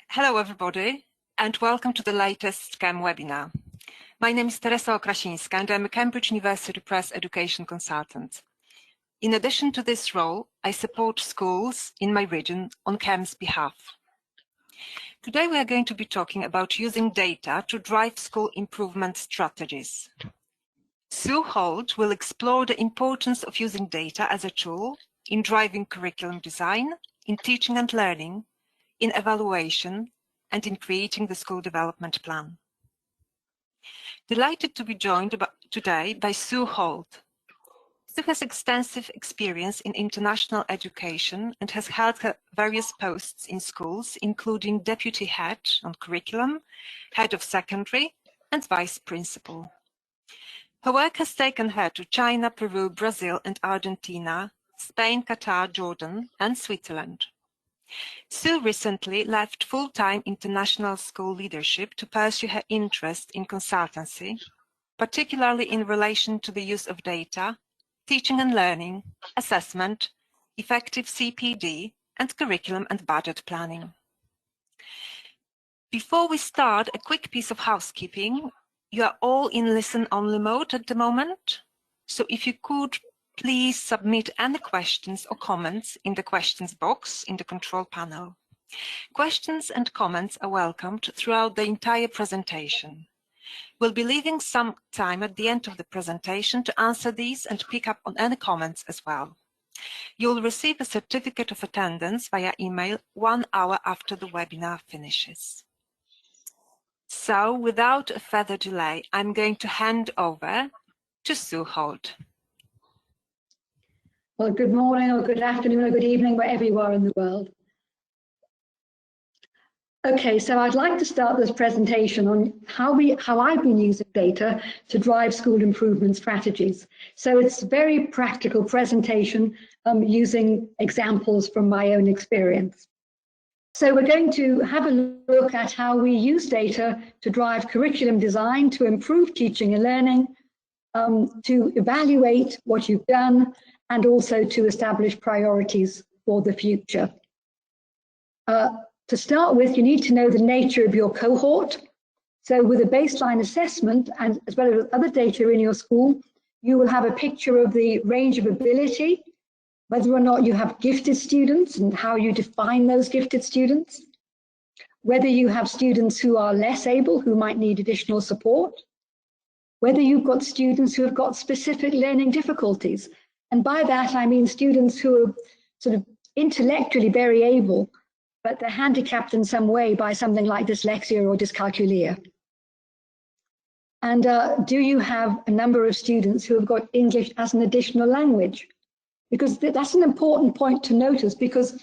Hello everybody, and welcome to the latest Chem webinar. My name is Teresa Okrasinska and I'm a Cambridge University Press Education Consultant. In addition to this role, I support schools in my region on Chem's behalf. Today we are going to be talking about using data to drive school improvement strategies. Sue Holt will explore the importance of using data as a tool in driving curriculum design, in teaching and learning, in evaluation, and in creating the school development plan. Delighted to be joined today by Sue Holt. Sue has extensive experience in international education and has held various posts in schools, including deputy head on curriculum, head of secondary, and vice principal. Her work has taken her to China, Peru, Brazil, and Argentina, Spain, Qatar, Jordan, and Switzerland. Sue recently left full-time international school leadership to pursue her interest in consultancy, particularly in relation to the use of data, teaching and learning, assessment, effective CPD, and curriculum and budget planning. Before we start, a quick piece of housekeeping. You are all in listen-only mode at the moment, so if you could please submit any questions or comments in the questions box in the control panel. Questions and comments are welcomed throughout the entire presentation. We'll be leaving some time at the end of the presentation to answer these and pick up on any comments as well. You'll receive a certificate of attendance via email 1 hour after the webinar finishes. So without further delay, I'm going to hand over to Sue Holt. Well, good morning or good afternoon or good evening, wherever you are in the world. Okay, so I'd like to start this presentation on how I've been using data to drive school improvement strategies. So it's a very practical presentation using examples from my own experience. So we're going to have a look at how we use data to drive curriculum design, to improve teaching and learning, to evaluate what you've done, and also to establish priorities for the future. To start with, you need to know the nature of your cohort. So with a baseline assessment, and as well as other data in your school, you will have a picture of the range of ability, whether or not you have gifted students and how you define those gifted students, whether you have students who are less able, who might need additional support, whether you've got students who have got specific learning difficulties. And by that, I mean students who are sort of intellectually very able, but they're handicapped in some way by something like dyslexia or dyscalculia. And do you have a number of students who have got English as an additional language? Because that's an important point to notice, because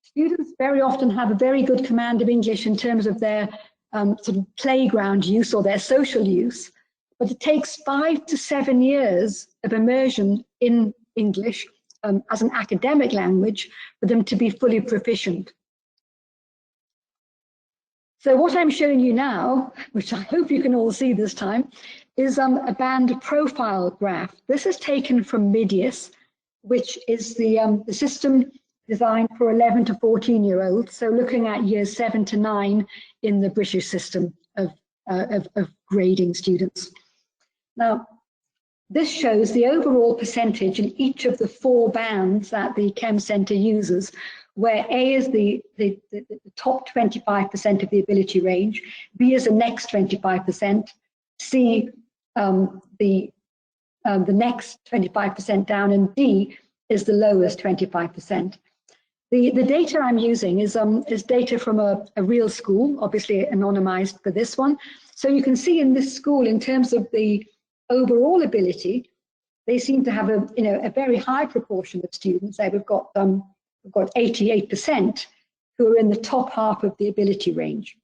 students very often have a very good command of English in terms of their sort of playground use or their social use. But it takes 5 to 7 years of immersion in English as an academic language for them to be fully proficient. So what I'm showing you now, which I hope you can all see this time, is a band profile graph. This is taken from Midius, which is the system designed for 11 to 14-year-olds. So looking at years 7 to 9 in the British system of grading students. Now, this shows the overall percentage in each of the 4 bands that the Chem Centre uses, where A is the top 25% of the ability range, B is the next 25%, C the next 25% down, and D is the lowest 25%. The data I'm using is data from a real school, obviously anonymized for this one. So you can see in this school, in terms of the overall ability, they seem to have a very high proportion of students. We've got 88% who are in the top half of the ability range.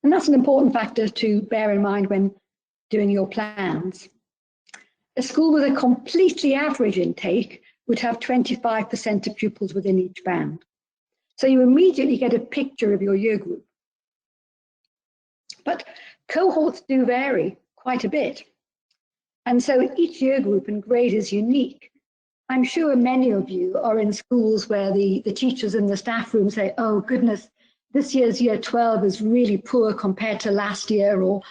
And that's an important factor to bear in mind when doing your plans. A school with a completely average intake would have 25% of pupils within each band. So you immediately get a picture of your year group. But cohorts do vary quite a bit. And so each year group and grade is unique. I'm sure many of you are in schools where the teachers in the staff room say, oh goodness, this year's year 12 is really poor compared to last year, or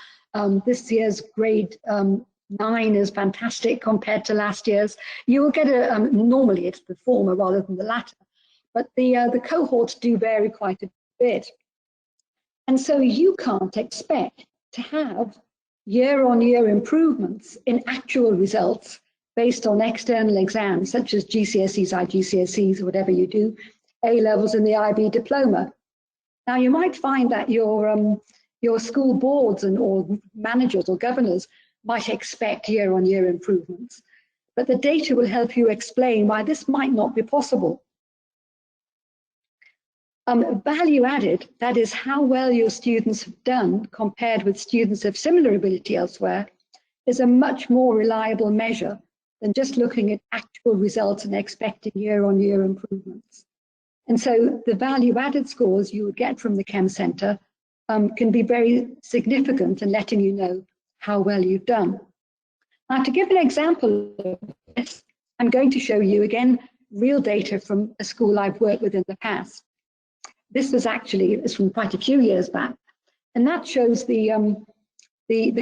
this year's grade 9 is fantastic compared to last year's. You will get a, normally it's the former rather than the latter, but the cohorts do vary quite a bit. And so you can't expect to have year-on-year improvements in actual results based on external exams, such as GCSEs, IGCSEs, whatever you do, A-levels and the IB diploma. Now, you might find that your school boards or managers or governors might expect year-on-year improvements, but the data will help you explain why this might not be possible. Value added, that is how well your students have done compared with students of similar ability elsewhere, is a much more reliable measure than just looking at actual results and expecting year-on-year improvements. And so the value added scores you would get from the Chem Centre can be very significant in letting you know how well you've done. Now, to give an example of this, I'm going to show you again real data from a school I've worked with in the past. This was actually, it's from quite a few years back, and that shows the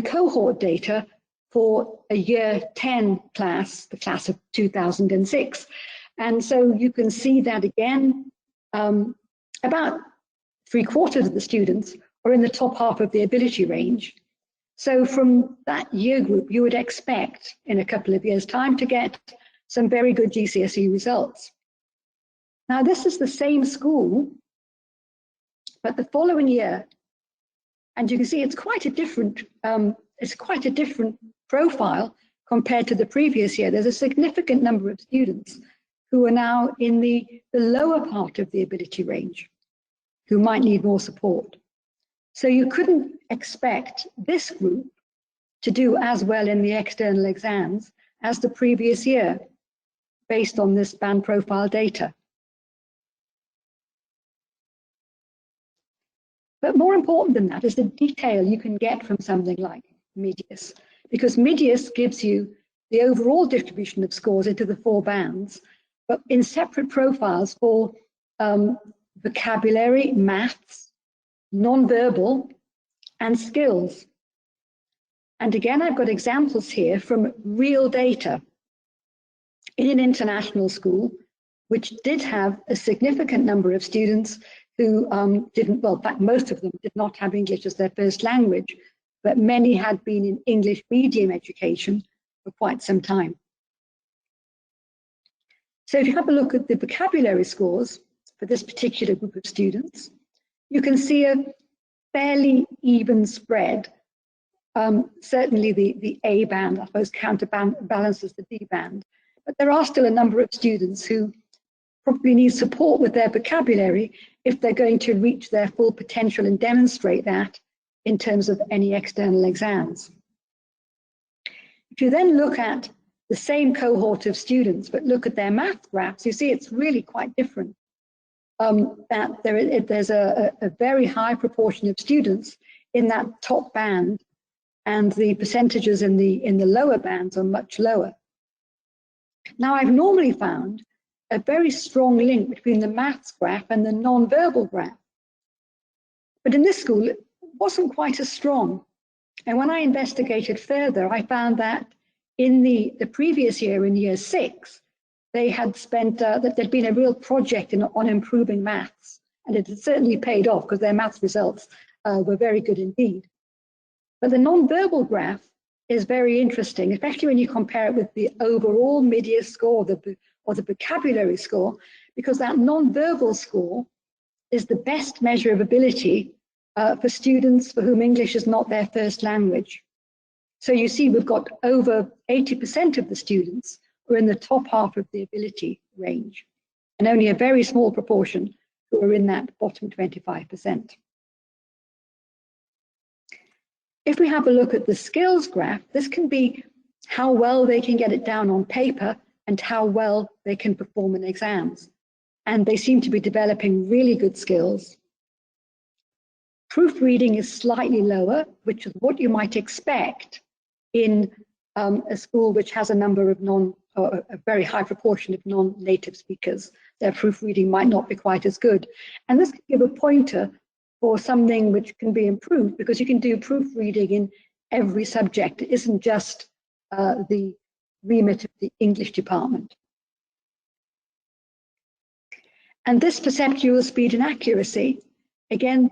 cohort data for a year 10 class, the class of 2006. And so you can see that again, about 3/4 of the students are in the top half of the ability range. So from that year group, you would expect in a couple of years' time to get some very good GCSE results. Now, this is the same school, but the following year, and you can see it's quite a different profile compared to the previous year. There's a significant number of students who are now in the lower part of the ability range, who might need more support. So you couldn't expect this group to do as well in the external exams as the previous year, based on this band profile data. But more important than that is the detail you can get from something like Medius, because Medius gives you the overall distribution of scores into the 4 bands, but in separate profiles for vocabulary, maths, non-verbal, and skills. And again, I've got examples here from real data in an international school, which did have a significant number of students who didn't, well, in fact, most of them did not have English as their first language, but many had been in English medium education for quite some time. So if you have a look at the vocabulary scores for this particular group of students, you can see a fairly even spread. Certainly the A band, I suppose, counterbalances the D band, but there are still a number of students who probably need support with their vocabulary if they're going to reach their full potential and demonstrate that in terms of any external exams. If you then look at the same cohort of students, but look at their math graphs, you see it's really quite different. That there's a very high proportion of students in that top band, and the percentages in the lower bands are much lower. Now, I've normally found a very strong link between the maths graph and the non-verbal graph. But in this school, it wasn't quite as strong. And when I investigated further, I found that in the previous year, in year 6, they had spent, that there'd been a real project on improving maths. And it had certainly paid off because their maths results were very good indeed. But the non-verbal graph is very interesting, especially when you compare it with the overall Medius score or the vocabulary score, because that non-verbal score is the best measure of ability for students for whom English is not their first language. So you see we've got over 80% of the students who are in the top half of the ability range, and only a very small proportion who are in that bottom 25%. If we have a look at the skills graph, this can be how well they can get it down on paper and how well they can perform in exams. And they seem to be developing really good skills. Proofreading is slightly lower, which is what you might expect in a school which has a number of a very high proportion of non-native speakers. Their proofreading might not be quite as good. And this can give a pointer or something which can be improved, because you can do proofreading in every subject. It isn't just the remit of the English department. And this perceptual speed and accuracy, again,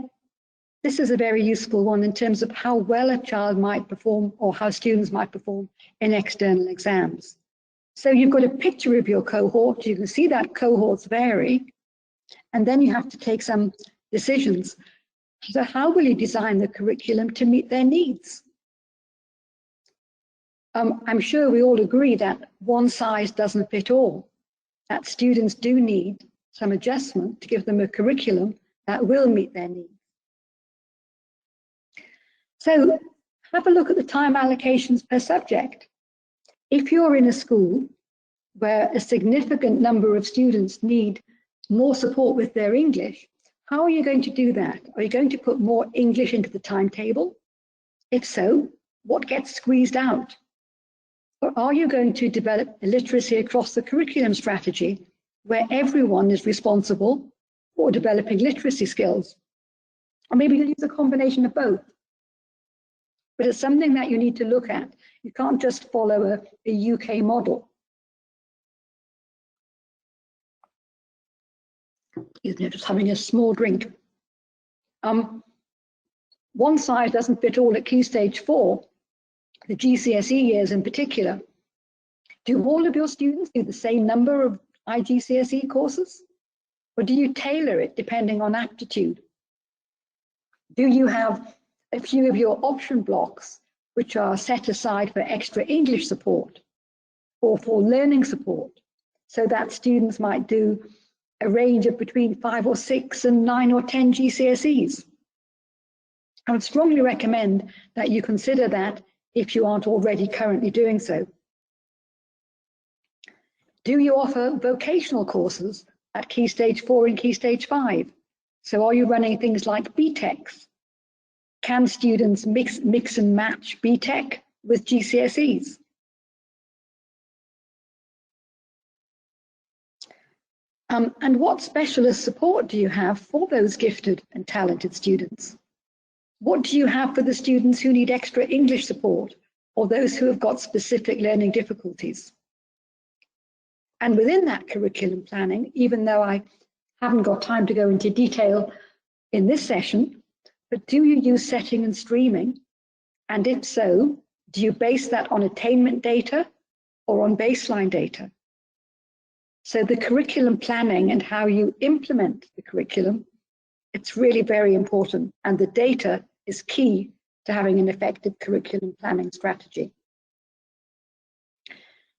this is a very useful one in terms of how well a child might perform or how students might perform in external exams. So you've got a picture of your cohort, you can see that cohorts vary, and then you have to take some decisions. So how will you design the curriculum to meet their needs? I'm sure we all agree that one size doesn't fit all, that students do need some adjustment to give them a curriculum that will meet their needs. So have a look at the time allocations per subject. If you're in a school where a significant number of students need more support with their English, how are you going to do that? Are you going to put more English into the timetable? If so, what gets squeezed out? Or are you going to develop a literacy across the curriculum strategy where everyone is responsible for developing literacy skills? Or maybe you'll use a combination of both. But it's something that you need to look at. You can't just follow a UK model. Just having a small drink. One size doesn't fit all at Key Stage 4, the GCSE years in particular. Do all of your students do the same number of IGCSE courses? Or do you tailor it depending on aptitude? Do you have a few of your option blocks which are set aside for extra English support or for learning support, so that students might do a range of between 5 or 6 and 9 or 10 GCSEs? I would strongly recommend that you consider that if you aren't already currently doing so. Do you offer vocational courses at Key Stage 4 and Key Stage 5? So are you running things like BTECs? Can students mix and match BTEC with GCSEs? And what specialist support do you have for those gifted and talented students? What do you have for the students who need extra English support or those who have got specific learning difficulties? And within that curriculum planning, even though I haven't got time to go into detail in this session, but do you use setting and streaming? And if so, do you base that on attainment data or on baseline data? So the curriculum planning and how you implement the curriculum, it's really very important. And the data is key to having an effective curriculum planning strategy.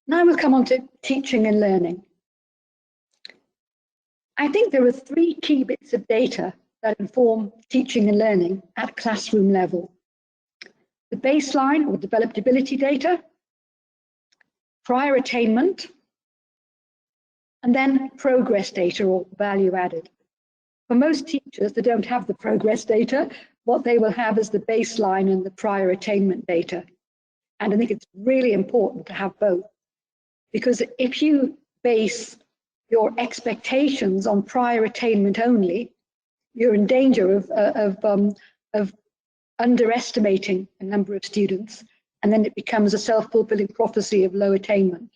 Now we'll come on to teaching and learning. I think there are 3 key bits of data that inform teaching and learning at classroom level. The baseline or developed ability data, prior attainment, and then progress data or value added. For most teachers that don't have the progress data, what they will have is the baseline and the prior attainment data. And I think it's really important to have both, because if you base your expectations on prior attainment only, you're in danger of underestimating a number of students, and then it becomes a self-fulfilling prophecy of low attainment.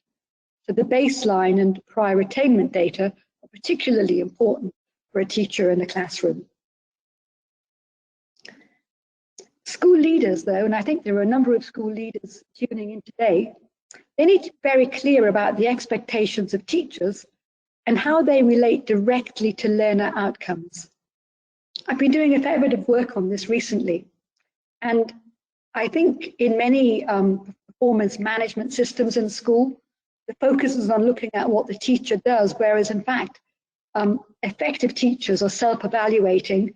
So the baseline and prior attainment data are particularly important for a teacher in a classroom. School leaders, though, and I think there are a number of school leaders tuning in today, they need to be very clear about the expectations of teachers and how they relate directly to learner outcomes. I've been doing a fair bit of work on this recently, and I think in many performance management systems in school, the focus is on looking at what the teacher does, whereas in fact, effective teachers are self-evaluating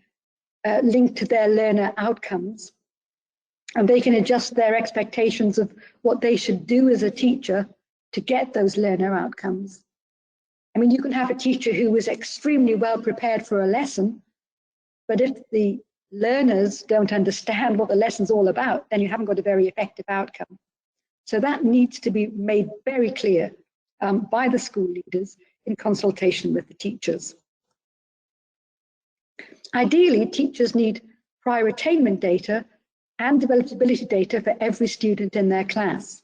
linked to their learner outcomes, and they can adjust their expectations of what they should do as a teacher to get those learner outcomes. I mean, you can have a teacher who is extremely well prepared for a lesson, but if the learners don't understand what the lesson's all about, then you haven't got a very effective outcome. So that needs to be made very clear by the school leaders in consultation with the teachers. Ideally, teachers need prior attainment data and developability data for every student in their class.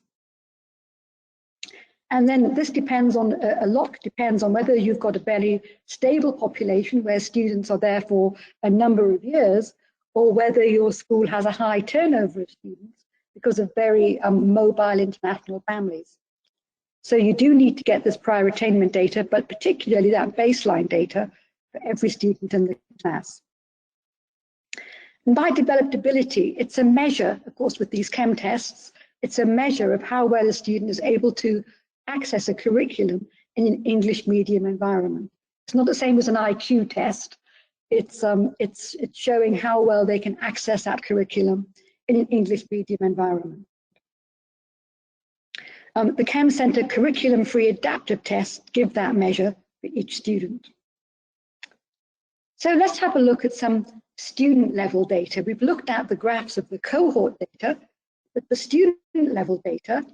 And then this depends on, a lot depends on whether you've got a very stable population where students are there for a number of years, or whether your school has a high turnover of students because of very mobile international families. So you do need to get this prior attainment data, but particularly that baseline data for every student in the class. And by developability, it's a measure, of course, with these Chem tests, it's a measure of how well a student is able to access a curriculum in an English medium environment. It's not the same as an IQ test. It's showing how well they can access that curriculum in an English medium environment. The Chem Centre curriculum-free adaptive tests give that measure for each student. So let's have a look at some student level data. We've looked at the graphs of the cohort data, but the student level data,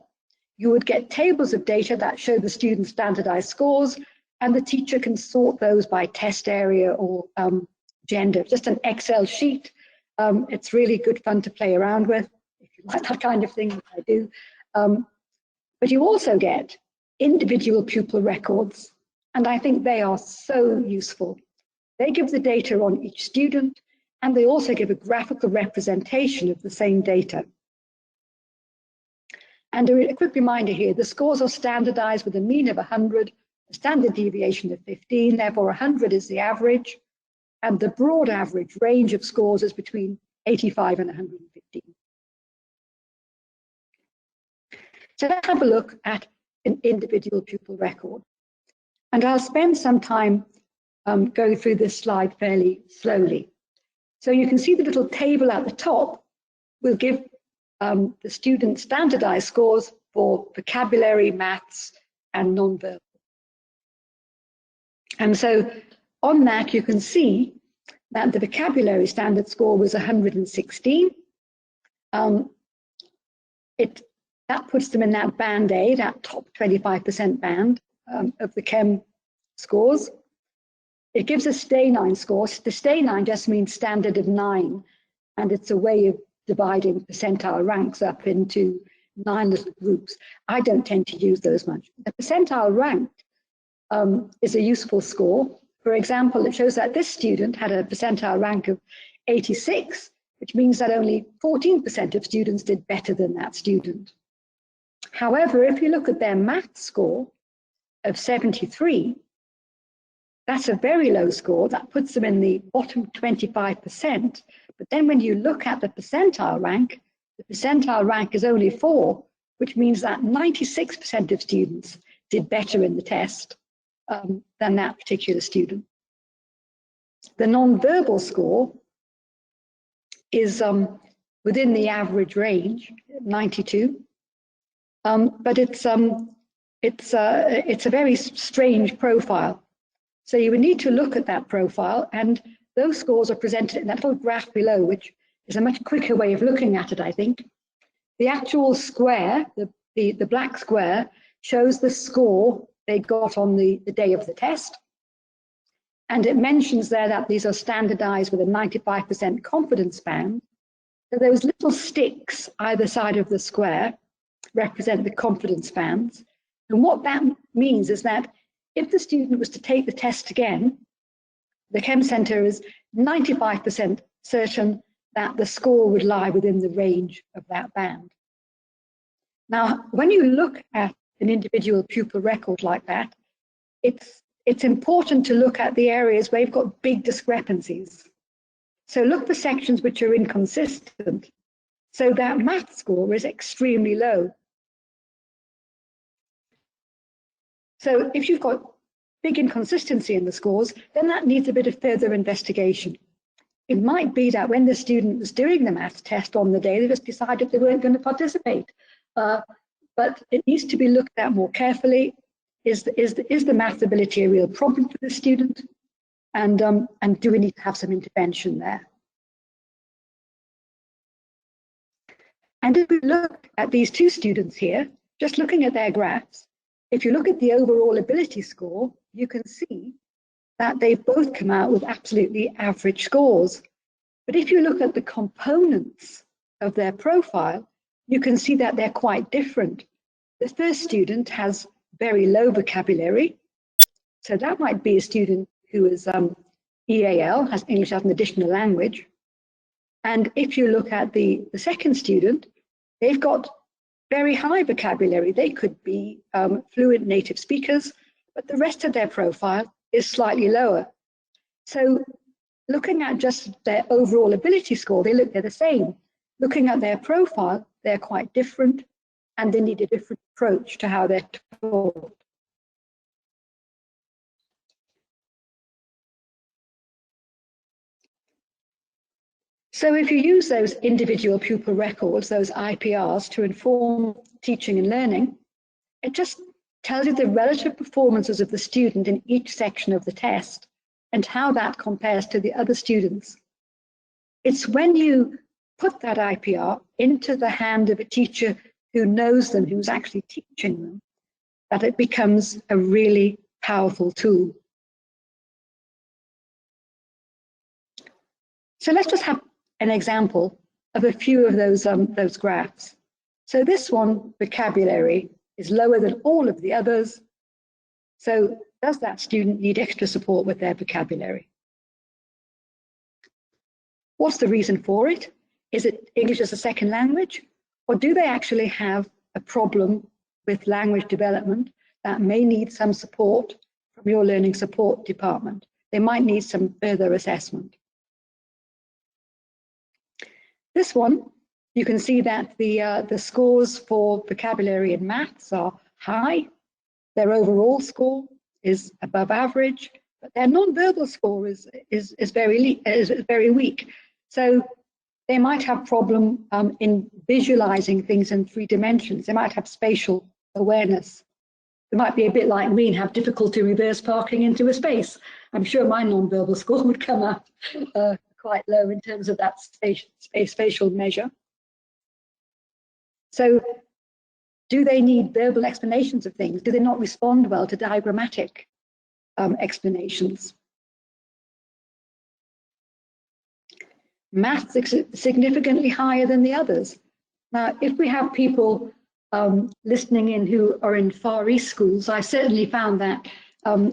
you would get tables of data that show the students' standardized scores, and the teacher can sort those by test area or gender. Just an Excel sheet. It's really good fun to play around with, if you like that kind of thing, which I do. But you also get individual pupil records, and I think they are so useful. They give the data on each student, and they also give a graphical representation of the same data. And a quick reminder here, the scores are standardized with a mean of 100, a standard deviation of 15, therefore 100 is the average, and the broad average range of scores is between 85 and 115. So let's have a look at an individual pupil record. And I'll spend some time going through this slide fairly slowly. So you can see the little table at the top will give the student standardized scores for vocabulary, maths, and non-verbal. And so on that, you can see that the vocabulary standard score was 116. That puts them in that band A, that top 25% band of the Chem scores. It gives a stay 9 score. The stay 9 just means standard of 9, and it's a way of dividing percentile ranks up into 9 little groups. I don't tend to use those much. The percentile ranked is a useful score. For example, it shows that this student had a percentile rank of 86, which means that only 14% of students did better than that student. However, if you look at their math score of 73, that's a very low score. That puts them in the bottom 25%. But then when you look at the percentile rank is only 4, which means that 96% of students did better in the test than that particular student. The non-verbal score is within the average range, 92. But it's a very strange profile. So you would need to look at that profile, and those scores are presented in that little graph below, which is a much quicker way of looking at it, I think. The actual square, the black square, shows the score they got on the day of the test. And it mentions there that these are standardized with a 95% confidence band. So those little sticks either side of the square represent the confidence bands. And what that means is that if the student was to take the test again, the Chem Centre is 95% certain that the score would lie within the range of that band. Now, when you look at an individual pupil record like that, it's important to look at the areas where you've got big discrepancies. So look for sections which are inconsistent. So that math score is extremely low. So if you've got big inconsistency in the scores, then that needs a bit of further investigation. It might be that when the student was doing the maths test on the day, they just decided they weren't going to participate. But it needs to be looked at more carefully. Is the maths ability a real problem for the student? And do we need to have some intervention there? And if we look at these two students here, just looking at their graphs, if you look at the overall ability score, you can see that they both come out with absolutely average scores. But if you look at the components of their profile, you can see that they're quite different. The first student has very low vocabulary. So that might be a student who is EAL, has English as an additional language. And if you look at the second student, they've got very high vocabulary. They could be fluent native speakers, but the rest of their profile is slightly lower. So looking at just their overall ability score, they're the same. Looking at their profile, they're quite different, and they need a different approach to how they're taught. So if you use those individual pupil records, those IPRs, to inform teaching and learning, it just tells you the relative performances of the student in each section of the test and how that compares to the other students. It's when you put that IPR into the hand of a teacher who knows them, who's actually teaching them, that it becomes a really powerful tool. So let's just have an example of a few of those graphs. So this one, vocabulary, is lower than all of the others. So does that student need extra support with their vocabulary? What's the reason for it? Is it English as a second language? Or do they actually have a problem with language development that may need some support from your learning support department? They might need some further assessment. This one, you can see that the scores for vocabulary and maths are high. Their overall score is above average, but their non-verbal score is very weak. So they might have problem in visualizing things in 3 dimensions. They might have spatial awareness. They might be a bit like me and have difficulty reverse parking into a space. I'm sure my non-verbal score would come out quite low in terms of that spatial measure. So do they need verbal explanations of things? Do they not respond well to diagrammatic explanations? Maths is significantly higher than the others. Now, if we have people listening in who are in Far East schools, I certainly found that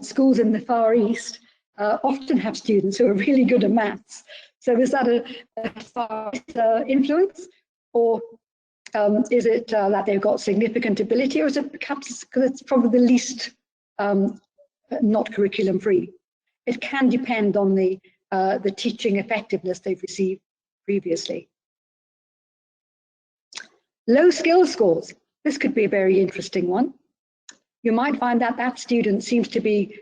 schools in the Far East often have students who are really good at maths. So is that a Far East influence, or is it that they've got significant ability, or is it perhaps because it's probably the least not curriculum free? It can depend on the teaching effectiveness they've received previously. Low skill scores. This could be a very interesting one. You might find that that student seems to be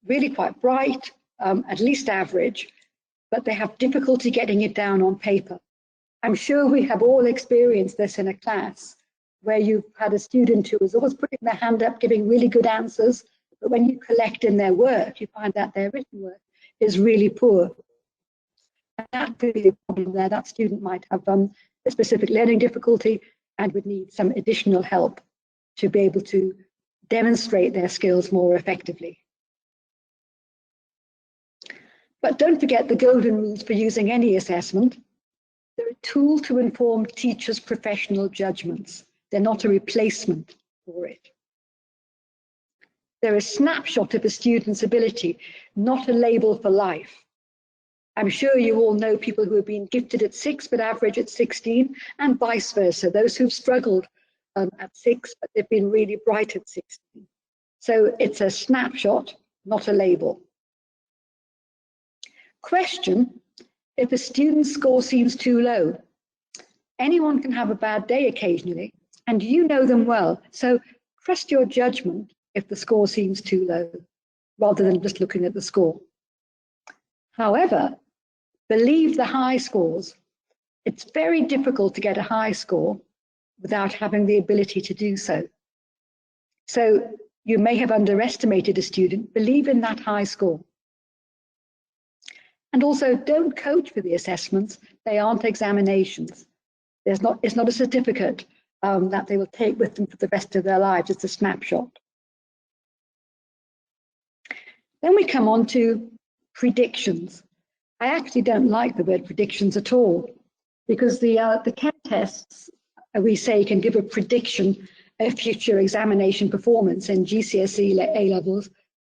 really quite bright, at least average, but they have difficulty getting it down on paper. I'm sure we have all experienced this in a class where you've had a student who is always putting their hand up, giving really good answers, but when you collect in their work, you find that their written work is really poor. And that could be a problem there. That student might have a specific learning difficulty and would need some additional help to be able to demonstrate their skills more effectively. But don't forget the golden rules for using any assessment. They're a tool to inform teachers' professional judgments. They're not a replacement for it. They're a snapshot of a student's ability, not a label for life. I'm sure you all know people who have been gifted at 6 but average at 16, and vice versa, those who've struggled at 6 but they've been really bright at 16. So it's a snapshot, not a label. Question: if a student's score seems too low, anyone can have a bad day occasionally, and you know them well, so trust your judgment if the score seems too low, rather than just looking at the score. However, believe the high scores. It's very difficult to get a high score without having the ability to do so. So you may have underestimated a student. Believe in that high score. And also, don't coach for the assessments. They aren't examinations. It's not a certificate that they will take with them for the rest of their lives. It's a snapshot. Then we come on to predictions. I actually don't like the word predictions at all, because the Chem tests, we say, can give a prediction of future examination performance in GCSE, A-levels,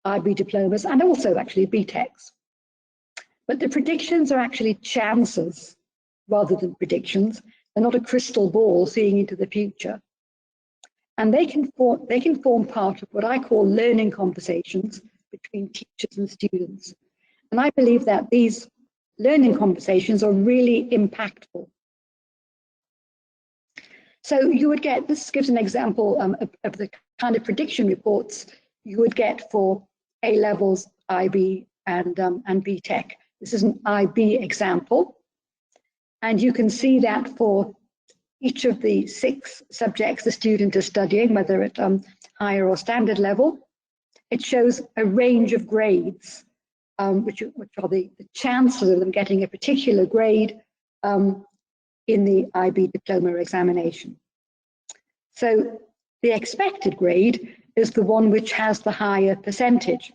IB diplomas, and also actually BTECs. But the predictions are actually chances rather than predictions. They're not a crystal ball seeing into the future. And they can form part of what I call learning conversations between teachers and students. And I believe that these learning conversations are really impactful. So you would get, this gives an example of the kind of prediction reports you would get for A-levels, IB, and BTEC. This is an IB example. And you can see that for each of the 6 subjects the student is studying, whether at higher or standard level, it shows a range of grades, which are the chances of them getting a particular grade in the IB diploma examination. So the expected grade is the one which has the higher percentage.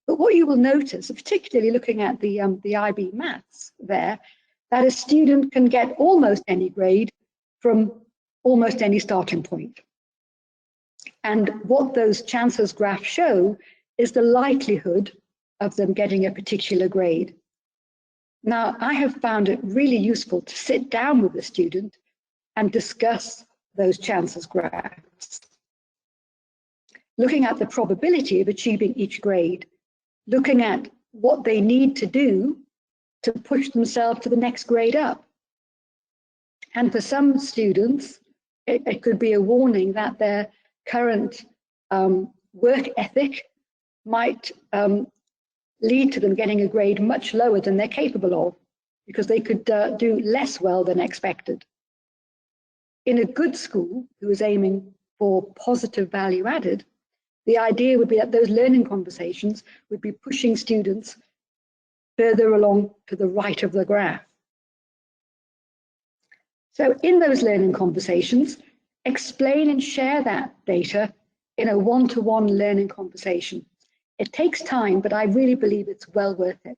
But what you will notice, particularly looking at the IB maths there, that a student can get almost any grade from almost any starting point. And what those chances graphs show is the likelihood of them getting a particular grade. Now, I have found it really useful to sit down with the student and discuss those chances graphs, looking at the probability of achieving each grade, looking at what they need to do to push themselves to the next grade up. And for some students, it could be a warning that their current work ethic might lead to them getting a grade much lower than they're capable of, because they could do less well than expected. In a good school who is aiming for positive value added, the idea would be that those learning conversations would be pushing students further along to the right of the graph. So in those learning conversations, explain and share that data in a one-to-one learning conversation. It takes time, but I really believe it's well worth it.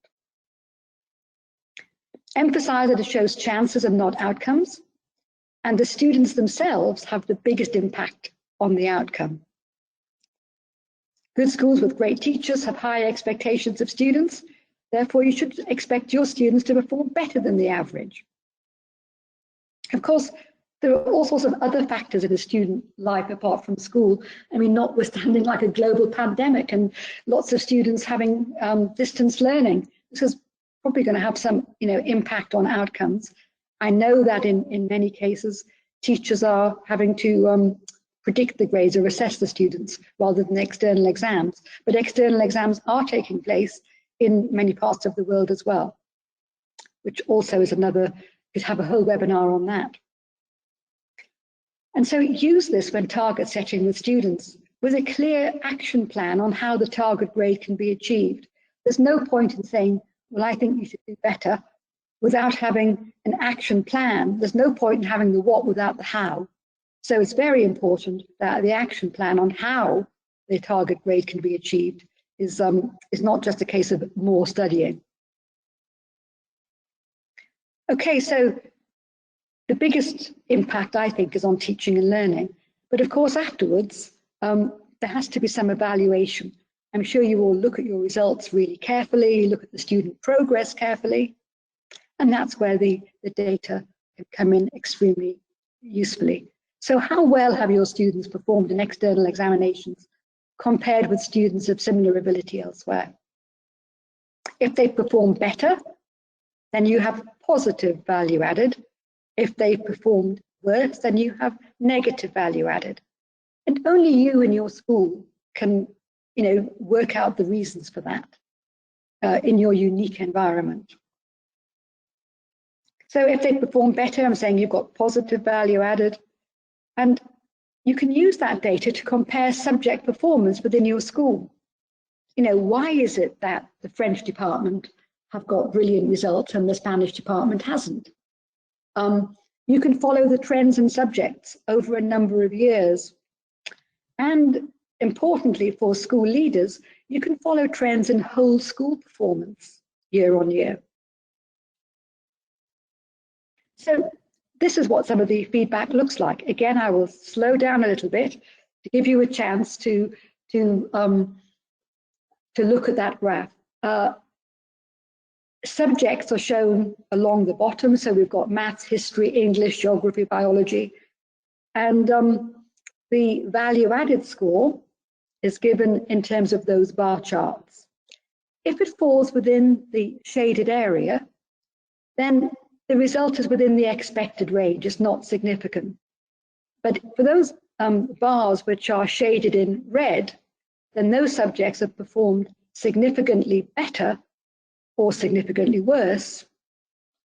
Emphasize that it shows chances and not outcomes, and the students themselves have the biggest impact on the outcome. Good schools with great teachers have high expectations of students. Therefore, you should expect your students to perform better than the average. Of course, there are all sorts of other factors in a student life apart from school. I mean, notwithstanding like a global pandemic and lots of students having distance learning, this is probably going to have some, impact on outcomes. I know that in many cases, teachers are having to predict the grades or assess the students rather than external exams. But external exams are taking place in many parts of the world as well, which also is another, could have a whole webinar on that. And so use this when target setting with students with a clear action plan on how the target grade can be achieved. There's no point in saying, well, I think you should do better without having an action plan. There's no point in having the what without the how. So it's very important that the action plan on how the target grade can be achieved is not just a case of more studying. Okay, so the biggest impact, I think, is on teaching and learning. But of course, afterwards, there has to be some evaluation. I'm sure you all look at your results really carefully, look at the student progress carefully, and that's where the data can come in extremely usefully. So how well have your students performed in external examinations compared with students of similar ability elsewhere? If they perform better, then you have positive value added. If they performed worse, then you have negative value added. And only you and your school can, work out the reasons for that in your unique environment. So if they perform better, I'm saying you've got positive value added. And you can use that data to compare subject performance within your school. Why is it that the French department have got brilliant results and the Spanish department hasn't? You can follow the trends and subjects over a number of years. And importantly for school leaders, you can follow trends in whole school performance year on year. So this is what some of the feedback looks like. Again, I will slow down a little bit to give you a chance to look at that graph. Subjects are shown along the bottom. So we've got maths, history, English, geography, biology. And the value added score is given in terms of those bar charts. If it falls within the shaded area, then the result is within the expected range, it's not significant. But for those bars which are shaded in red, then those subjects have performed significantly better or significantly worse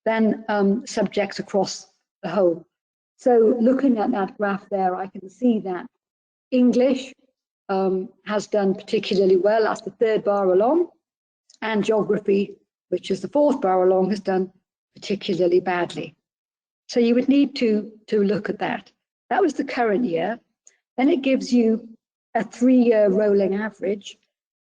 than subjects across the whole. So looking at that graph there, I can see that English has done particularly well, that's the third bar along, and geography, which is the fourth bar along, has done particularly badly. So you would need to look at that. That was the current year. Then it gives you a 3-year rolling average.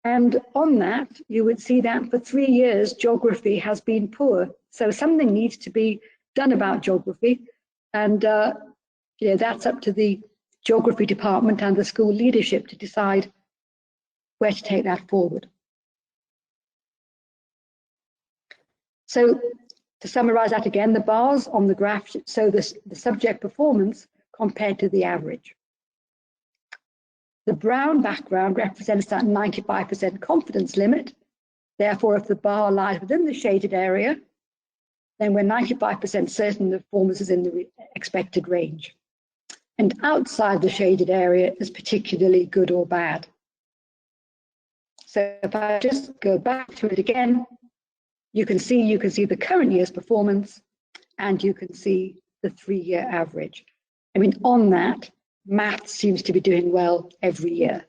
And on that, you would see that for 3 years, geography has been poor. So something needs to be done about geography. And that's up to the geography department and the school leadership to decide where to take that forward. So to summarize that again, the bars on the graph show the subject performance compared to the average. The brown background represents that 95% confidence limit. Therefore, if the bar lies within the shaded area, then we're 95% certain the performance is in the expected range. And outside the shaded area is particularly good or bad. So if I just go back to it again, you can see the current year's performance, and you can see the 3-year average. I mean, on that, math seems to be doing well every year.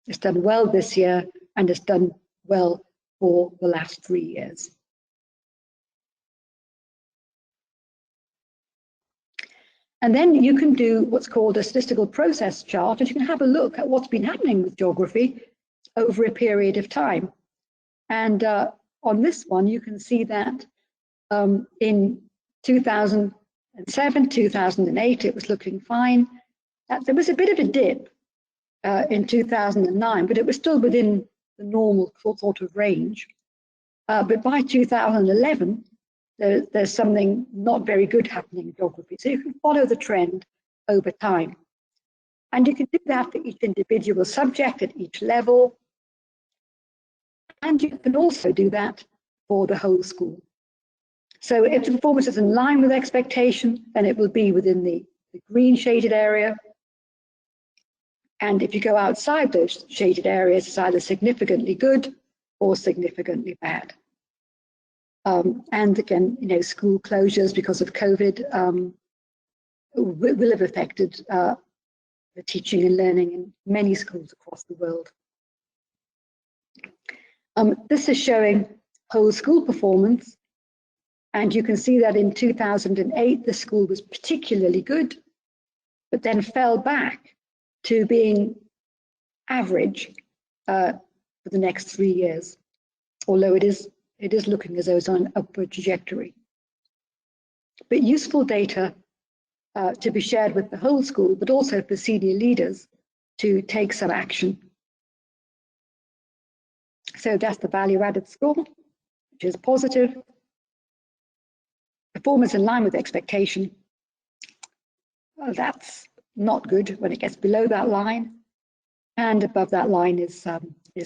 It's done well this year, and it's done well for the last 3 years. And then you can do what's called a statistical process chart, and you can have a look at what's been happening with geography over a period of time. And on this one, you can see that in 2007, 2008, it was looking fine. There was a bit of a dip in 2009, but it was still within the normal sort of range. But by 2011, there's something not very good happening in geography. So you can follow the trend over time. And you can do that for each individual subject at each level. And you can also do that for the whole school. So if the performance is in line with expectation, then it will be within the green shaded area. And if you go outside those shaded areas, it's either significantly good or significantly bad. And again, school closures because of COVID will have affected the teaching and learning in many schools across the world. This is showing whole school performance. And you can see that in 2008, the school was particularly good, but then fell back to being average for the next 3 years, although it is looking as though it's on an upward trajectory. But useful data to be shared with the whole school, but also for senior leaders to take some action. So that's the value added score, which is positive. Performance in line with expectation. Well, that's not good when it gets below that line, and above that line is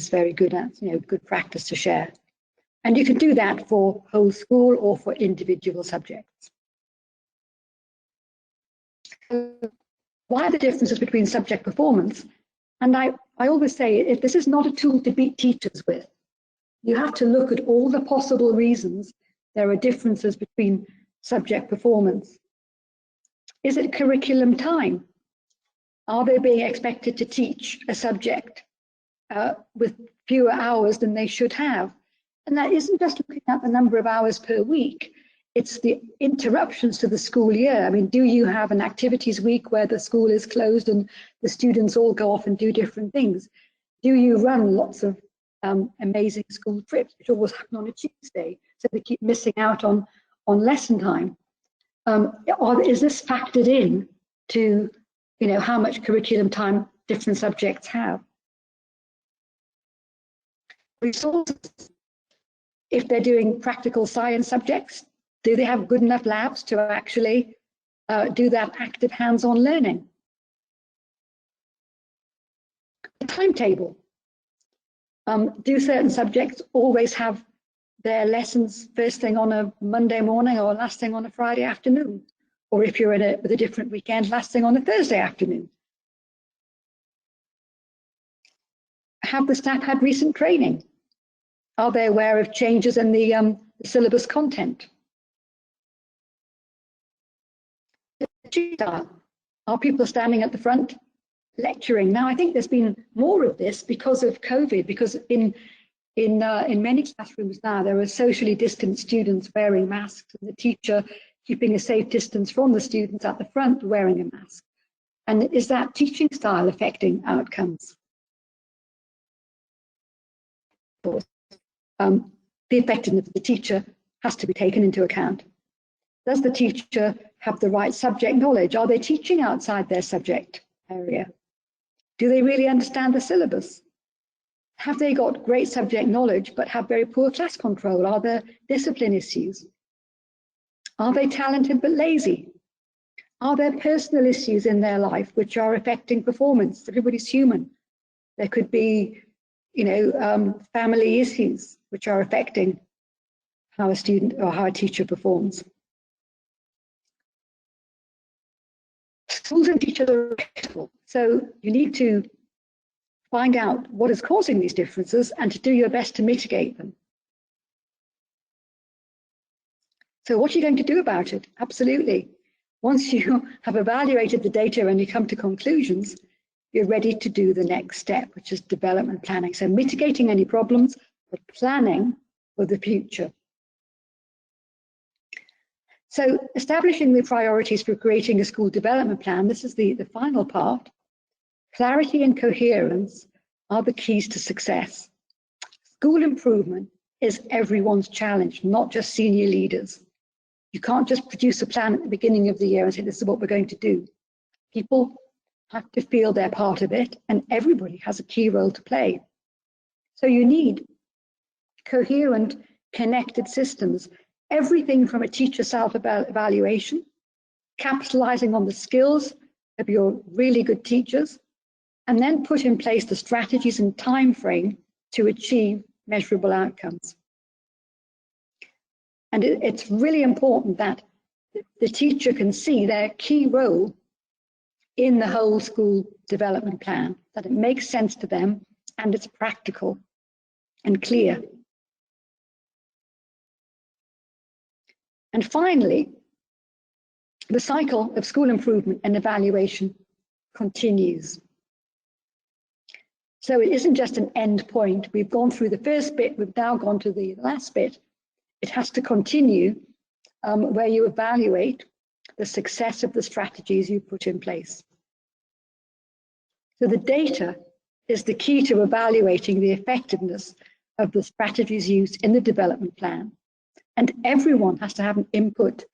very good. Good practice to share. And you can do that for whole school or for individual subjects. Why are the differences between subject performance? And I always say, if this is not a tool to beat teachers with, you have to look at all the possible reasons there are differences between subject performance. Is it curriculum time? Are they being expected to teach a subject with fewer hours than they should have? And that isn't just looking at the number of hours per week, it's the interruptions to the school year. I mean, do you have an activities week where the school is closed and the students all go off and do different things? Do you run lots of amazing school trips, which always happen on a Tuesday, so they keep missing out on lesson time. Is this factored in to, how much curriculum time different subjects have? Resources. If they're doing practical science subjects, do they have good enough labs to actually do that active hands-on learning? The timetable. Do certain subjects always have their lessons first thing on a Monday morning or last thing on a Friday afternoon? Or if you're with a different weekend, last thing on a Thursday afternoon? Have the staff had recent training? Are they aware of changes in the syllabus content? Are people standing at the front lecturing? Now, I think there's been more of this because of COVID, because in many classrooms now, there are socially distant students wearing masks and the teacher keeping a safe distance from the students at the front wearing a mask. And is that teaching style affecting outcomes? Of course, the effectiveness of the teacher has to be taken into account. Does the teacher have the right subject knowledge? Are they teaching outside their subject area? Do they really understand the syllabus? Have they got great subject knowledge but have very poor class control? Are there discipline issues? Are they talented but lazy? Are there personal issues in their life which are affecting performance? Everybody's human. There could be, family issues which are affecting how a student or how a teacher performs. Schools and teachers are affectable, so you need to find out what is causing these differences and to do your best to mitigate them. So what are you going to do about it? Absolutely. Once you have evaluated the data and you come to conclusions, you're ready to do the next step, which is development planning. So mitigating any problems, but planning for the future. So establishing the priorities for creating a school development plan, this is the final part. Clarity and coherence are the keys to success. School improvement is everyone's challenge, not just senior leaders. You can't just produce a plan at the beginning of the year and say, this is what we're going to do. People have to feel they're part of it, and everybody has a key role to play. So you need coherent, connected systems, everything from a teacher self-evaluation, capitalizing on the skills of your really good teachers, and then put in place the strategies and time frame to achieve measurable outcomes. And it's really important that the teacher can see their key role in the whole school development plan, that it makes sense to them and it's practical and clear. And finally, the cycle of school improvement and evaluation continues. So it isn't just an end point. We've gone through the first bit, we've now gone to the last bit. It has to continue where you evaluate the success of the strategies you put in place. So the data is the key to evaluating the effectiveness of the strategies used in the development plan. And everyone has to have an input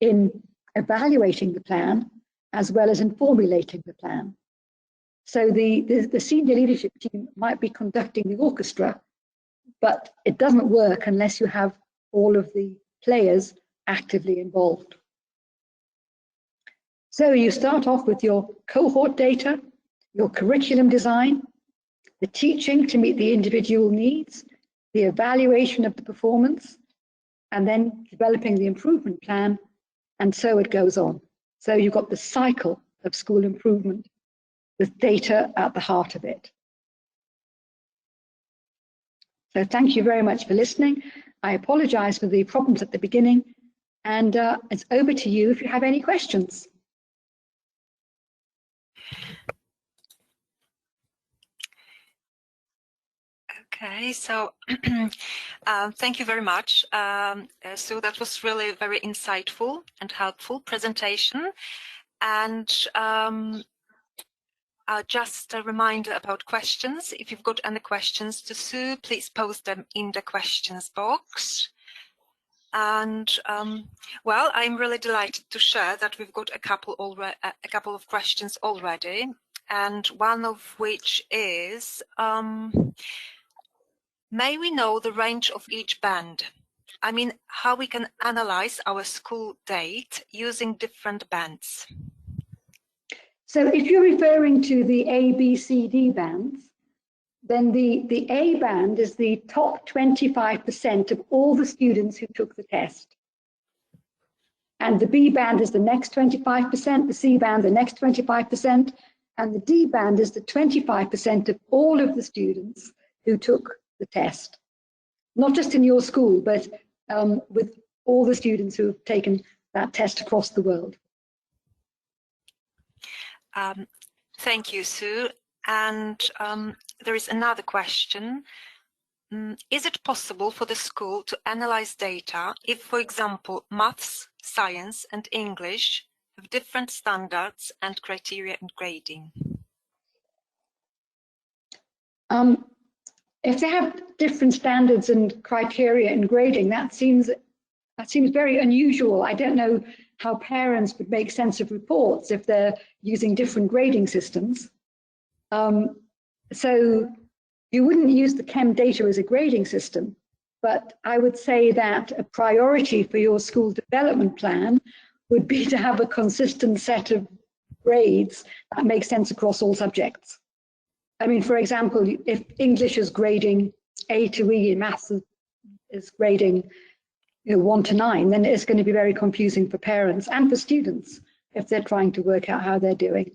in evaluating the plan as well as in formulating the plan. So the senior leadership team might be conducting the orchestra, but it doesn't work unless you have all of the players actively involved. So you start off with your cohort data, your curriculum design, the teaching to meet the individual needs, the evaluation of the performance, and then developing the improvement plan, and so it goes on. So you've got the cycle of school improvement with data at the heart of it. So thank you very much for listening. I apologize for the problems at the beginning, and it's over to you if you have any questions. Okay, so thank you very much. So that was really a very insightful and helpful presentation. And Just a reminder about questions. If you've got any questions to Sue, please post them in the questions box. And well, I'm really delighted to share that we've got a couple of questions already, and one of which is, may we know the range of each band? I mean, how we can analyze our school date using different bands. So if you're referring to the A, B, C, D bands, then the A band is the top 25% of all the students who took the test. And the B band is the next 25%, the C band the next 25%, and the D band is the 25% of all of the students who took the test. Not just in your school, but with all the students who have taken that test across the world. Thank you, Sue. And there is another question. Is it possible for the school to analyze data if, for example, maths, science and English have different standards and criteria in grading? If they have different standards and criteria in grading, that seems very unusual. I don't know how parents would make sense of reports if they're using different grading systems. So you wouldn't use the Chem data as a grading system, but I would say that a priority for your school development plan would be to have a consistent set of grades that make sense across all subjects. I mean, for example, if English is grading A to E and maths is grading 1 to 9, then it's going to be very confusing for parents and for students if they're trying to work out how they're doing.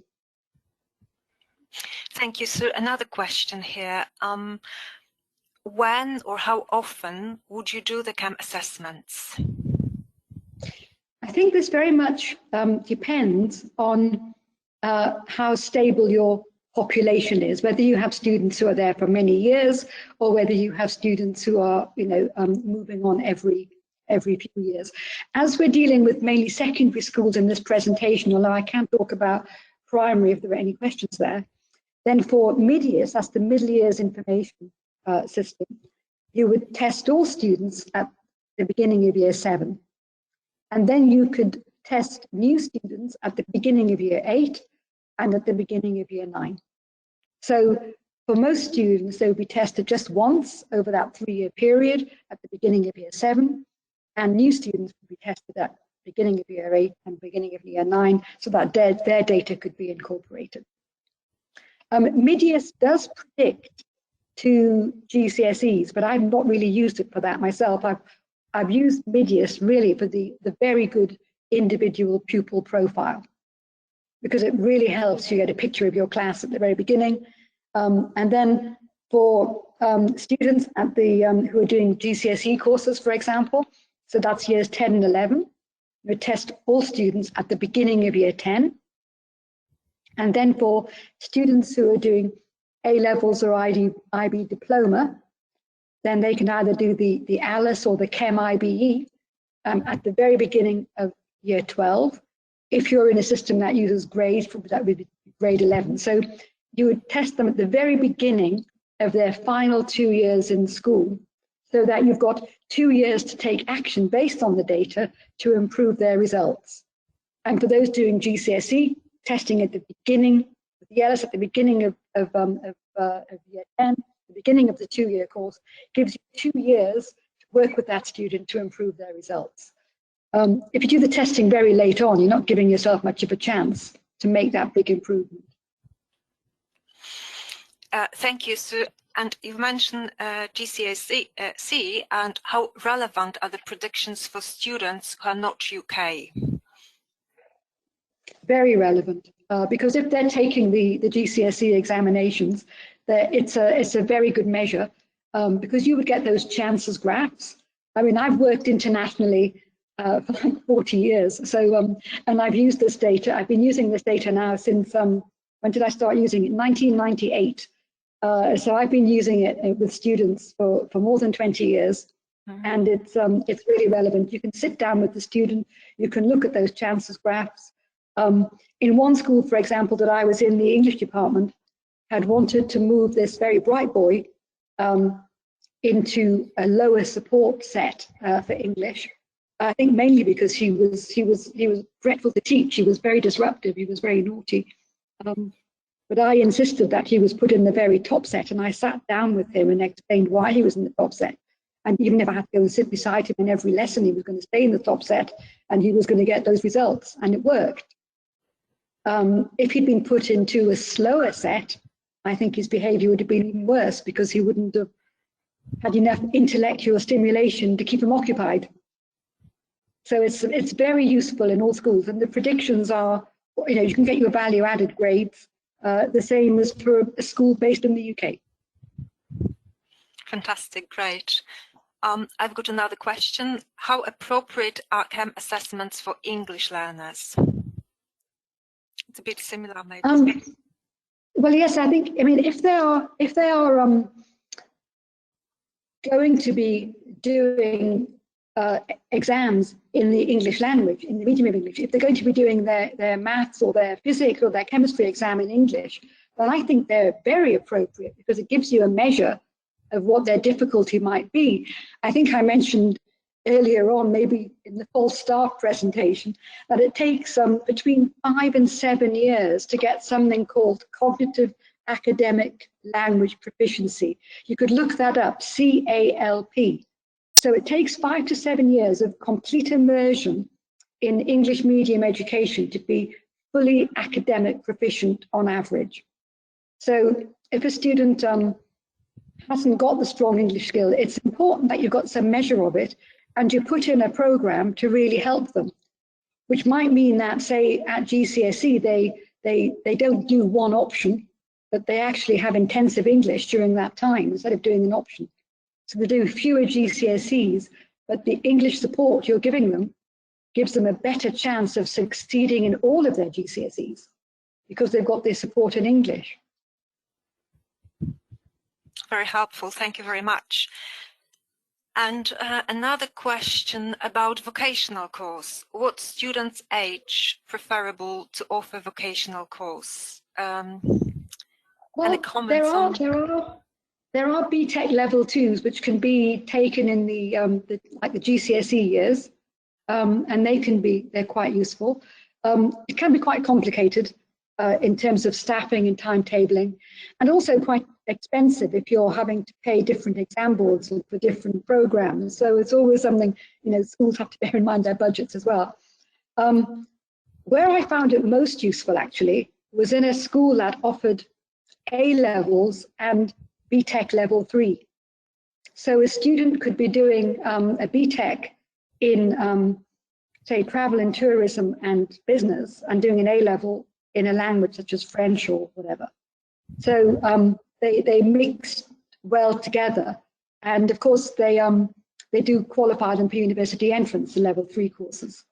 Thank you, Sue. Another question here. When or how often would you do the Chem assessments? I think this very much depends on how stable your population is, whether you have students who are there for many years or whether you have students who are moving on every few years. As we're dealing with mainly secondary schools in this presentation, although I can't talk about primary if there are any questions there, then for mid-years, that's the middle years information system, you would test all students at the beginning of year 7. And then you could test new students at the beginning of year 8 and at the beginning of year 9. So for most students, they would be tested just once over that 3-year period at the beginning of year 7, and new students would be tested at the beginning of year 8 and beginning of year 9, so that their data could be incorporated. Mid-years does predict to GCSEs, but I've not really used it for that myself. I've used mid-years really for the very good individual pupil profile, because it really helps you get a picture of your class at the very beginning. And then for students at the who are doing GCSE courses, for example, so that's years 10 and 11, you test all students at the beginning of year 10. And then for students who are doing A-levels or IB diploma, then they can either do the ALICE or the Chem IBE at the very beginning of year 12. If you're in a system that uses grades, that would be grade 11. So you would test them at the very beginning of their final 2 years in school, so that you've got 2 years to take action based on the data to improve their results. And for those doing GCSE, testing at the beginning, the ALICE at the beginning of year 10, the beginning of the 2-year course, gives you 2 years to work with that student to improve their results. If you do the testing very late on, you're not giving yourself much of a chance to make that big improvement. Thank you, Sue. And you've mentioned GCSE and how relevant are the predictions for students who are not UK? Very relevant, because if they're taking the GCSE examinations, it's a very good measure, because you would get those chances graphs. I mean, I've worked internationally for like 40 years, so and I've used this data. I've been using this data now since when did I start using it? 1998. So I've been using it with students for more than 20 years, and it's really relevant. You can sit down with the student, you can look at those chances graphs, In one school, for example, that I was in, the English department had wanted to move this very bright boy into a lower support set for English. I think mainly because he was dreadful to teach. He was very disruptive. He was very naughty. But I insisted that he was put in the very top set, and I sat down with him and explained why he was in the top set. And even if I had to go and sit beside him in every lesson, he was going to stay in the top set, and he was going to get those results, and it worked. If he'd been put into a slower set, I think his behavior would have been even worse, because he wouldn't have had enough intellectual stimulation to keep him occupied. So it's very useful in all schools, and the predictions are, you can get your value added grades the same as for a school based in the UK. Fantastic, great. I've got another question. How appropriate are Chem assessments for English learners? It's a bit similar, maybe. Well, yes, I mean, if they are going to be doing exams in the English language, in the medium of English, if they're going to be doing their maths or their physics or their chemistry exam in English, then I think they're very appropriate, because it gives you a measure of what their difficulty might be. I think I mentioned earlier on, maybe in the false start presentation, that it takes between 5 and 7 years to get something called cognitive academic language proficiency. You could look that up, CALP. So it takes 5 to 7 years of complete immersion in English medium education to be fully academic proficient on average. So if a student hasn't got the strong English skill, it's important that you've got some measure of it, and you put in a program to really help them, which might mean that, say, at GCSE, they don't do one option, but they actually have intensive English during that time instead of doing an option. So they do fewer GCSEs, but the English support you're giving them gives them a better chance of succeeding in all of their GCSEs, because they've got their support in English. Very helpful, thank you very much. And another question about vocational course. What student's age preferable to offer vocational course? Well, any comments on? There are BTEC level 2s which can be taken in the GCSE years, and they're quite useful. It can be quite complicated in terms of staffing and timetabling, and also quite expensive if you're having to pay different exam boards for different programs. So it's always something, schools have to bear in mind their budgets as well. Where I found it most useful, actually, was in a school that offered A levels and BTEC level 3. So a student could be doing a BTEC in, say, travel and tourism and business, and doing an A level in a language such as French or whatever. So they mix well together, and of course they do qualify them for university entrance in level 3 courses.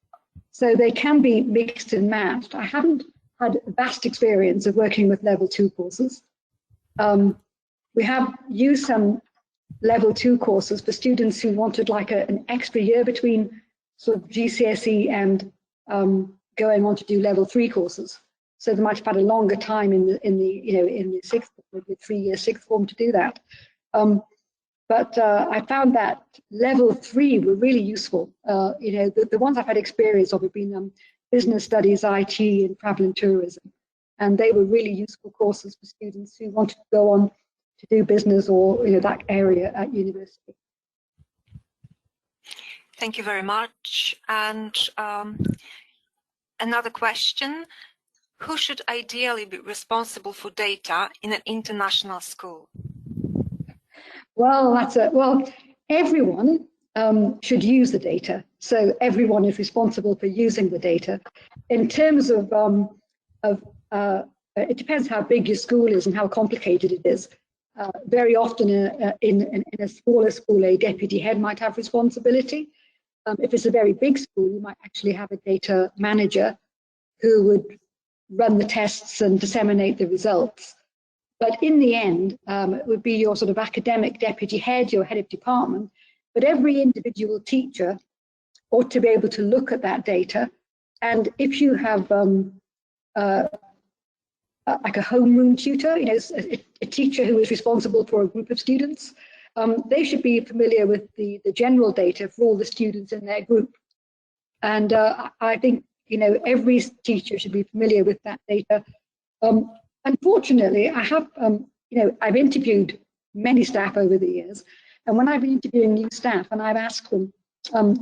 So they can be mixed and matched. I haven't had vast experience of working with level 2 courses. We have used some level 2 courses for students who wanted like an extra year between sort of GCSE and going on to do level 3 courses. So they might have had a longer time in the sixth, maybe 3-year sixth form to do that. But I found that level 3 were really useful. The ones I've had experience of have been business studies, IT, and travel and tourism, and they were really useful courses for students who wanted to go on to do business or that area at university. Thank you very much. And another question. Who should ideally be responsible for data in an international school? Well, everyone should use the data. So everyone is responsible for using the data. In terms of it depends how big your school is and how complicated it is. Very often in a smaller school, a deputy head might have responsibility. If it's a very big school, you might actually have a data manager who would run the tests and disseminate the results. But in the end, it would be your sort of academic deputy head, your head of department, but every individual teacher ought to be able to look at that data And if you have like a homeroom tutor, you know, a teacher who is responsible for a group of students, they should be familiar with the general data for all the students in their group. And I think, you know, every teacher should be familiar with that data. Unfortunately, I have, you know, I've interviewed many staff over the years, and when I've been interviewing new staff and I've asked them,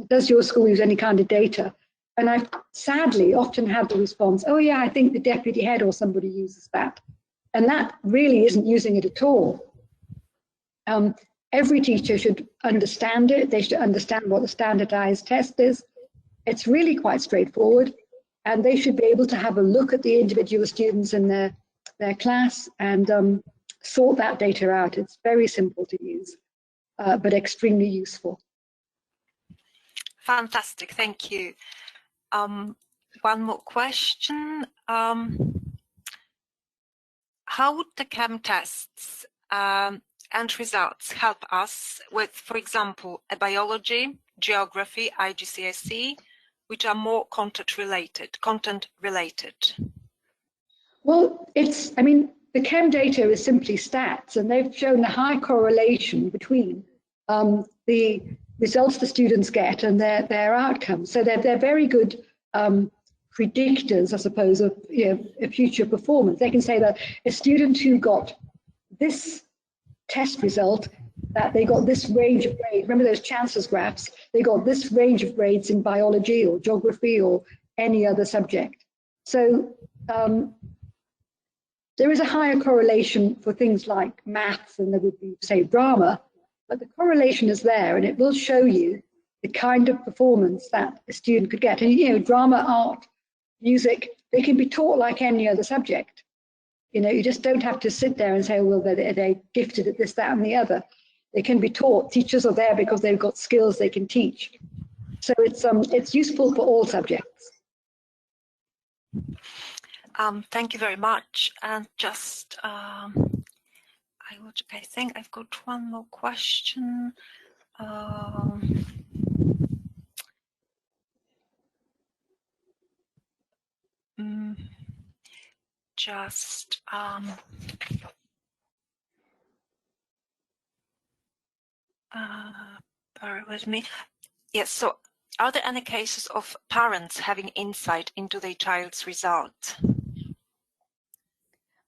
does your school use any kind of data? And I've sadly often had the response, oh yeah, I think the deputy head or somebody uses that. And that really isn't using it at all. Every teacher should understand it. They should understand what the standardized test is. It's really quite straightforward. And they should be able to have a look at the individual students in their class and sort that data out. It's very simple to use, but extremely useful. Fantastic, thank you. One more question. How would the Chem tests and results help us with, for example, a biology, geography, GCSE, which are more content related? Well, I mean, the Chem data is simply stats, and they've shown a high correlation between the results the students get and their outcomes. So they're very good predictors, I suppose, of, you know, future performance. They can say that a student who got this test result, that they got this range of grades, remember those chances graphs, they got this range of grades in biology or geography or any other subject. So there is a higher correlation for things like maths than there would be, say, drama, but the correlation is there, and it will show you the kind of performance that a student could get. And, you know, drama, art, music, they can be taught like any other subject. You know, you just don't have to sit there and say, well, they're gifted at this, that, and the other. They can be taught. Teachers are there because they've got skills they can teach. So it's useful for all subjects. Thank you very much. And just, I think I've got one more question. Just bear with me. Yes, so are there any cases of parents having insight into their child's result?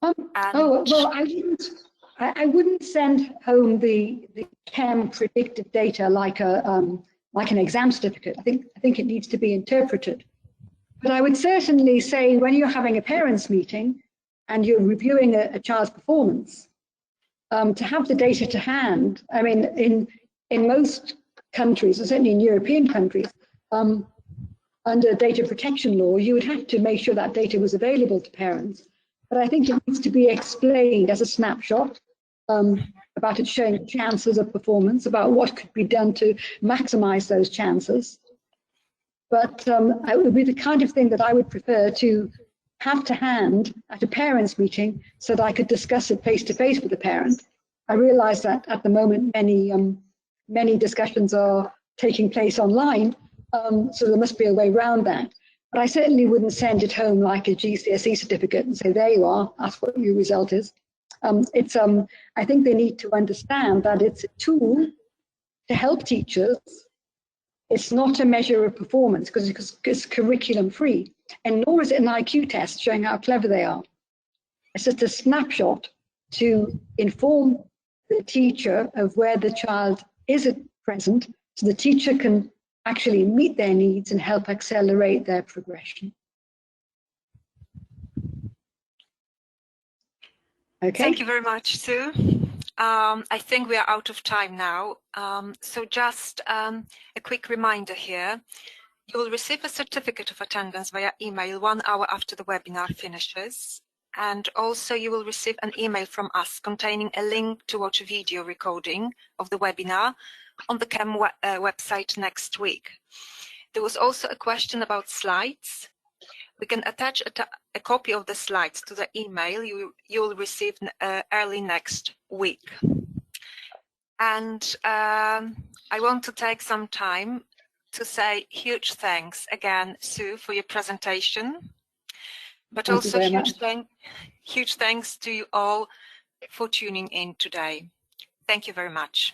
Oh, well, I wouldn't send home the Chem predictive data like an exam certificate. I think it needs to be interpreted. But I would certainly say when you're having a parents' meeting and you're reviewing a child's performance, to have the data to hand. I mean, in most countries, and certainly in European countries, under data protection law, you would have to make sure that data was available to parents. But I think it needs to be explained as a snapshot about it showing chances of performance, about what could be done to maximize those chances. But it would be the kind of thing that I would prefer to have to hand at a parents' meeting so that I could discuss it face to face with the parent. I realize that at the moment, many discussions are taking place online, so there must be a way around that. But I certainly wouldn't send it home like a GCSE certificate and say, there you are, that's what your result is. I think they need to understand that it's a tool to help teachers. It's not a measure of performance because it's curriculum free, and nor is it an IQ test showing how clever they are. It's just a snapshot to inform the teacher of where the child is at present, so the teacher can actually meet their needs and help accelerate their progression. Okay. Thank you very much, Sue. I think we are out of time now. So just a quick reminder here. You will receive a certificate of attendance via email 1 hour after the webinar finishes. And also you will receive an email from us containing a link to watch a video recording of the webinar on the Chem website next week. There was also a question about slides. We can attach a copy of the slides to the email you will receive early next week. And I want to take some time to say huge thanks again, Sue, for your presentation, but Thank you also very much. huge thanks to you all for tuning in today. Thank you very much.